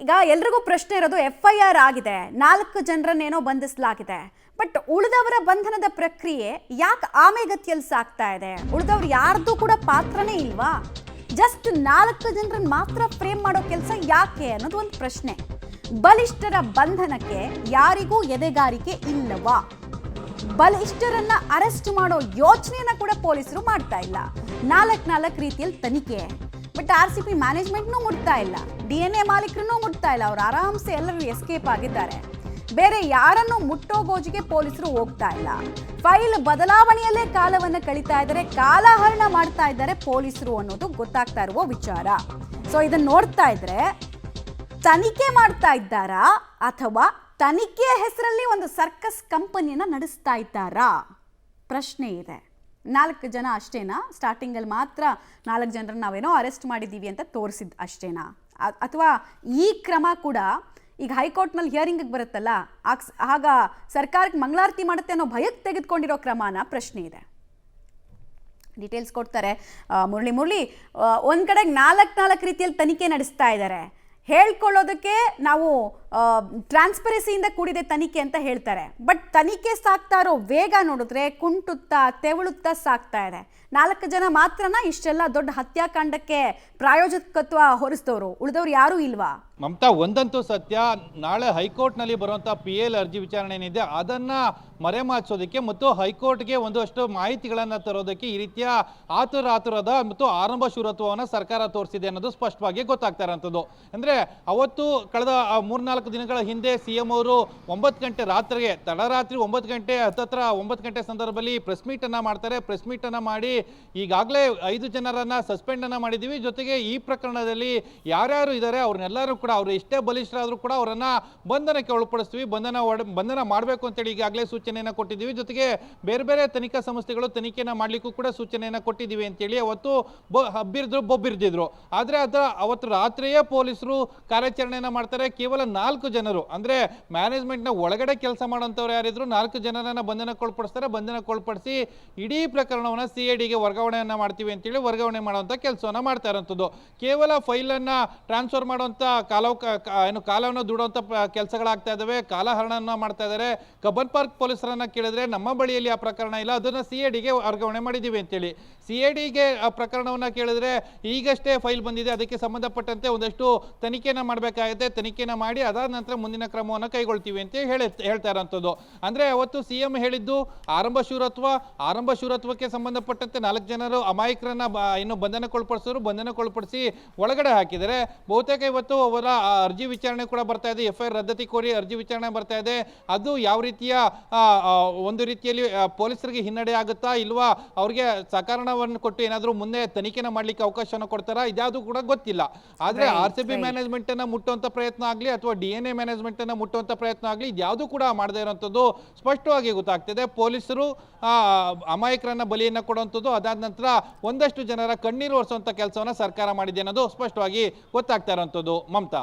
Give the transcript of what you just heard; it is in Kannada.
ಈಗ ಎಲ್ರಿಗೂ ಪ್ರಶ್ನೆ ಇರೋದು FIR ಆಗಿದೆ, 4 ಜನರನ್ನೇನೋ ಬಂಧಿಸಲಾಗಿದೆ. ಬಟ್ ಉಳಿದವರ ಬಂಧನದ ಪ್ರಕ್ರಿಯೆ ಯಾಕೆ ಆಮೆಗತಿಯಲ್ಲಿ ಸಾಗ್ತಾ ಇದೆ? ಉಳಿದವ್ರು ಯಾರ್ದು ಕೂಡ ಪಾತ್ರನೇ ಇಲ್ವಾ? ಜಸ್ಟ್ 4 ಜನರನ್ನ ಮಾತ್ರ ಫ್ರೇಮ್ ಮಾಡೋ ಕೆಲಸ ಯಾಕೆ ಅನ್ನೋದು ಒಂದು ಪ್ರಶ್ನೆ. ಬಲಿಷ್ಠರ ಬಂಧನಕ್ಕೆ ಯಾರಿಗೂ ಎದೆಗಾರಿಕೆ ಇಲ್ಲವಾ? ಬಲಿಷ್ಠರನ್ನ ಅರೆಸ್ಟ್ ಮಾಡೋ ಯೋಚನೆಯನ್ನ ಕೂಡ ಪೊಲೀಸರು ಮಾಡ್ತಾ ಇಲ್ಲ. 4 ರೀತಿಯಲ್ಲಿ ತನಿಖೆ. ಬಟ್ RCP ಮ್ಯಾನೇಜ್ಮೆಂಟ್ನೂ ಮುಟ್ತಾ ಇಲ್ಲ, DNA ಮಾಲೀಕರನ್ನೂ ಮುಟ್ತಾ ಇಲ್ಲ. ಅವ್ರು ಆರಾಮ್ಸೆ ಎಲ್ಲರೂ ಎಸ್ಕೇಪ್ ಆಗಿದ್ದಾರೆ. ಬೇರೆ ಯಾರನ್ನು ಮುಟ್ಟೋ ಗೋಜಿಗೆ ಪೊಲೀಸರು ಹೋಗ್ತಾ ಇಲ್ಲ. ಫೈಲ್ ಬದಲಾವಣೆಯಲ್ಲೇ ಕಾಲವನ್ನು ಕಳೀತಾ ಇದ್ದಾರೆ, ಕಾಲಹರಣ ಮಾಡ್ತಾ ಇದ್ದಾರೆ ಪೊಲೀಸರು ಅನ್ನೋದು ಗೊತ್ತಾಗ್ತಾ ಇರುವ ವಿಚಾರ. ಸೊ ಇದನ್ನ ನೋಡ್ತಾ ಇದ್ರೆ ತನಿಖೆ ಮಾಡ್ತಾ ಇದ್ದಾರಾ ಅಥವಾ ತನಿಖೆಯ ಹೆಸರಲ್ಲಿ ಒಂದು ಸರ್ಕಸ್ ಕಂಪನಿಯನ್ನ ನಡೆಸ್ತಾ ಇದ್ದಾರಾ? ಪ್ರಶ್ನೆ ಇದೆ. 4 ಜನ ಅಷ್ಟೇನಾ? ಸ್ಟಾರ್ಟಿಂಗಲ್ಲಿ ಮಾತ್ರ 4 ಜನರನ್ನ ನಾವೇನೋ ಅರೆಸ್ಟ್ ಮಾಡಿದ್ದೀವಿ ಅಂತ ತೋರಿಸಿದ್ದು ಅಷ್ಟೇನಾ? ಅಥವಾ ಈ ಕ್ರಮ ಕೂಡ ಈಗ ಹೈಕೋರ್ಟ್ನಲ್ಲಿ ಹಿಯರಿಂಗಿಗೆ ಬರುತ್ತಲ್ಲ, ಆಗ ಸರ್ಕಾರಕ್ಕೆ ಮಂಗಳಾರತಿ ಮಾಡುತ್ತೆ ಅನ್ನೋ ಭಯಕ್ಕೆ ತೆಗೆದುಕೊಂಡಿರೋ ಕ್ರಮನ? ಪ್ರಶ್ನೆ ಇದೆ. ಡೀಟೇಲ್ಸ್ ಕೊಡ್ತಾರೆ ಮುರಳಿ. ಒಂದು ಕಡೆಗೆ 4 ರೀತಿಯಲ್ಲಿ ತನಿಖೆ ನಡೆಸ್ತಾ ಇದ್ದಾರೆ. ಹೇಳ್ಕೊಳ್ಳೋದಕ್ಕೆ ನಾವು ಟ್ರಾನ್ಸ್ಪರೆನ್ಸಿಯಿಂದ ಕೂಡಿದೆ ತನಿಖೆ ಅಂತ ಹೇಳ್ತಾರೆ. ಬಟ್ ತನಿಖೆ ಸಾಗ್ತಾ ಇರೋ ವೇಗ ನೋಡಿದ್ರೆ ಕುಂಟುತ್ತಾ ತೆವಳುತ್ತಾ ಸಾಗ್ತಾ ಇದೆ. 4 ಜನ ಮಾತ್ರನ ಇಷ್ಟೆಲ್ಲ ದೊಡ್ಡ ಹತ್ಯಾಕಾಂಡಕ್ಕೆ ಪ್ರಾಯೋಜಕತ್ವ ಹೊರಿಸಿದವರು? ಉಳಿದವ್ರು ಯಾರೂ ಇಲ್ವಾ? ಮಮತಾ, ಒಂದಂತೂ ಸತ್ಯ, ನಾಳೆ ಹೈಕೋರ್ಟ್ನಲ್ಲಿ ಬರುವಂಥ PL ಅರ್ಜಿ ವಿಚಾರಣೆ ಏನಿದೆ ಅದನ್ನು ಮರೆಮಾಚೋದಕ್ಕೆ ಮತ್ತು ಹೈಕೋರ್ಟ್ಗೆ ಒಂದಷ್ಟು ಮಾಹಿತಿಗಳನ್ನು ತರೋದಕ್ಕೆ ಈ ರೀತಿಯ ಆತುರದ ಮತ್ತು ಆರಂಭ ಶೂರತ್ವವನ್ನು ಸರ್ಕಾರ ತೋರಿಸಿದೆ ಅನ್ನೋದು ಸ್ಪಷ್ಟವಾಗಿ ಗೊತ್ತಾಗ್ತಾ ಇರೋಂಥದ್ದು. ಅಂದರೆ ಅವತ್ತು ಕಳೆದ 3-4 ದಿನಗಳ ಹಿಂದೆ CM ಅವರು 9 ಗಂಟೆ ರಾತ್ರಿಗೆ, ತಡರಾತ್ರಿ 9 ಗಂಟೆ 9 ಗಂಟೆ ಸಂದರ್ಭದಲ್ಲಿ ಪ್ರೆಸ್ ಮೀಟನ್ನು ಮಾಡ್ತಾರೆ. ಪ್ರೆಸ್ ಮೀಟನ್ನು ಮಾಡಿ ಈಗಾಗಲೇ 5 ಜನರನ್ನು ಸಸ್ಪೆಂಡನ್ನು ಮಾಡಿದ್ದೀವಿ, ಜೊತೆಗೆ ಈ ಪ್ರಕರಣದಲ್ಲಿ ಯಾರ್ಯಾರು ಇದ್ದಾರೆ ಅವ್ರನ್ನೆಲ್ಲರೂ ಕೂಡ, ಅವರು ಎಷ್ಟೇ ಬಲಿಷ್ಠರಾದರೂ ಕೂಡ ಅವರನ್ನು ಬಂಧನಕ್ಕೆ ಒಳಪಡಿಸ್ತೀವಿ, ಬಂಧನ ಮಾಡಬೇಕು ಅಂತೇಳಿ ಈಗಾಗಲೇ ಸೂಚನೆಯನ್ನು ಕೊಟ್ಟಿದ್ದೀವಿ. ಜೊತೆಗೆ ಬೇರೆ ಬೇರೆ ತನಿಖಾ ಸಂಸ್ಥೆಗಳು ತನಿಖೆಯನ್ನು ಮಾಡಲಿಕ್ಕೂ ಕೂಡ ಸೂಚನೆಯನ್ನು ಕೊಟ್ಟಿದ್ದೀವಿ ಅಂತೇಳಿ ಅವತ್ತು ಬೊಬ್ಬಿರ್ದಿದ್ರು. ಆದರೆ ಅವತ್ತು ರಾತ್ರಿಯೇ ಪೊಲೀಸರು ಕಾರ್ಯಾಚರಣೆಯನ್ನು ಮಾಡ್ತಾರೆ. ಕೇವಲ 4 ಜನರು, ಅಂದರೆ ಮ್ಯಾನೇಜ್ಮೆಂಟ್ನ ಒಳಗಡೆ ಕೆಲಸ ಮಾಡೋಂಥವ್ರು ಯಾರಿದ್ರು 4 ಜನರನ್ನು ಬಂಧನಕ್ಕೊಳಪಡಿಸ್ತಾರೆ. ಬಂಧನಕ್ಕೊಳಪಡಿಸಿ ಇಡೀ ಪ್ರಕರಣವನ್ನು CIDಗೆ ವರ್ಗಾವಣೆಯನ್ನು ಮಾಡ್ತೀವಿ ಅಂತೇಳಿ ವರ್ಗಾವಣೆ ಮಾಡುವಂಥ ಕೆಲಸವನ್ನು ಮಾಡ್ತಾ ಇರೋಂಥದ್ದು. ಕೇವಲ ಫೈಲನ್ನು ಟ್ರಾನ್ಸ್ಫರ್ ಮಾಡುವಂಥ ಕಾಲವನ್ನು ದುಡುವಂಥ ಕೆಲಸಗಳಾಗ್ತಾ ಇದ್ದಾವೆ. ಕಾಲಹರಣವನ್ನು ಮಾಡ್ತಾ ಇದ್ದಾರೆ. ಕಬ್ಬನ್ ಪಾರ್ಕ್ ಪೊಲೀಸರನ್ನ ಕೇಳಿದ್ರೆ ನಮ್ಮ ಬಳಿಯಲ್ಲಿ ಆ ಪ್ರಕರಣ ಇಲ್ಲ, ಅದನ್ನು CIDಗೆ ವರ್ಗಾವಣೆ ಮಾಡಿದ್ದೀವಿ ಅಂತೇಳಿ. CIDಗೆ ಆ ಪ್ರಕರಣವನ್ನು ಕೇಳಿದ್ರೆ ಈಗಷ್ಟೇ ಫೈಲ್ ಬಂದಿದೆ, ಅದಕ್ಕೆ ಸಂಬಂಧಪಟ್ಟಂತೆ ಒಂದಷ್ಟು ತನಿಖೆನ ಮಾಡಬೇಕಾಗುತ್ತೆ, ತನಿಖೆನ ಮಾಡಿ ಅದಾದ ನಂತರ ಮುಂದಿನ ಕ್ರಮವನ್ನು ಕೈಗೊಳ್ತೀವಿ ಅಂತ ಹೇಳ್ತಾ ಇರೋಂಥದ್ದು. ಅಂದರೆ ಅವತ್ತು CM ಹೇಳಿದ್ದು ಆರಂಭ ಶೂರತ್ವಕ್ಕೆ ಸಂಬಂಧಪಟ್ಟಂತೆ 4 ಜನರು ಅಮಾಯಕರನ್ನ ಇನ್ನು ಬಂಧನಕ್ಕೊಳಪಡಿಸಿ ಒಳಗಡೆ ಹಾಕಿದರೆ. ಬಹುತೇಕ ಇವತ್ತು ಅವರ ಅರ್ಜಿ ವಿಚಾರಣೆ ಕೂಡ ಬರ್ತಾ ಇದೆ, FIR ರದ್ದತಿ ಕೋರಿ ಅರ್ಜಿ ವಿಚಾರಣೆ ಬರ್ತಾ ಇದೆ. ಅದು ಯಾವ ರೀತಿಯ ಒಂದು ರೀತಿಯಲ್ಲಿ ಪೊಲೀಸರಿಗೆ ಹಿನ್ನಡೆ ಆಗುತ್ತಾ ಇಲ್ವಾ, ಅವ್ರಿಗೆ ಸಕಾರಣವನ್ನು ಕೊಟ್ಟು ಏನಾದರೂ ಮುಂದೆ ತನಿಖೆನ ಮಾಡಲಿಕ್ಕೆ ಅವಕಾಶವನ್ನು ಕೊಡ್ತಾರಾ, ಇದ್ಯಾವುದು ಕೂಡ ಗೊತ್ತಿಲ್ಲ. ಆದರೆ RCB ಮ್ಯಾನೇಜ್ಮೆಂಟ್ ಅನ್ನ ಮುಟ್ಟುವಂಥ ಪ್ರಯತ್ನ ಆಗಲಿ ಅಥವಾ DNA ಮ್ಯಾನೇಜ್ಮೆಂಟ್ ಅನ್ನ ಮುಟ್ಟುವಂಥ ಪ್ರಯತ್ನ ಆಗಲಿ, ಇದ್ಯಾವುದು ಕೂಡ ಮಾಡದೇ ಇರುವಂಥದ್ದು ಸ್ಪಷ್ಟವಾಗಿ ಗೊತ್ತಾಗ್ತಿದೆ. ಪೊಲೀಸರು ಅಮಾಯಕರನ್ನ ಬಲಿಯನ್ನು ಕೊಡುವಂಥದ್ದು, ಅದಾದ ನಂತರ ಒಂದಷ್ಟು ಜನರ ಕಣ್ಣೀರು ಒರೆಸುವಂಥ ಕೆಲಸವನ್ನು ಸರ್ಕಾರ ಮಾಡಿದೆ ಅನ್ನೋದು ಸ್ಪಷ್ಟವಾಗಿ ಗೊತ್ತಾಗ್ತಾ ಇರುವಂಥದ್ದು. ಮಮತಾ.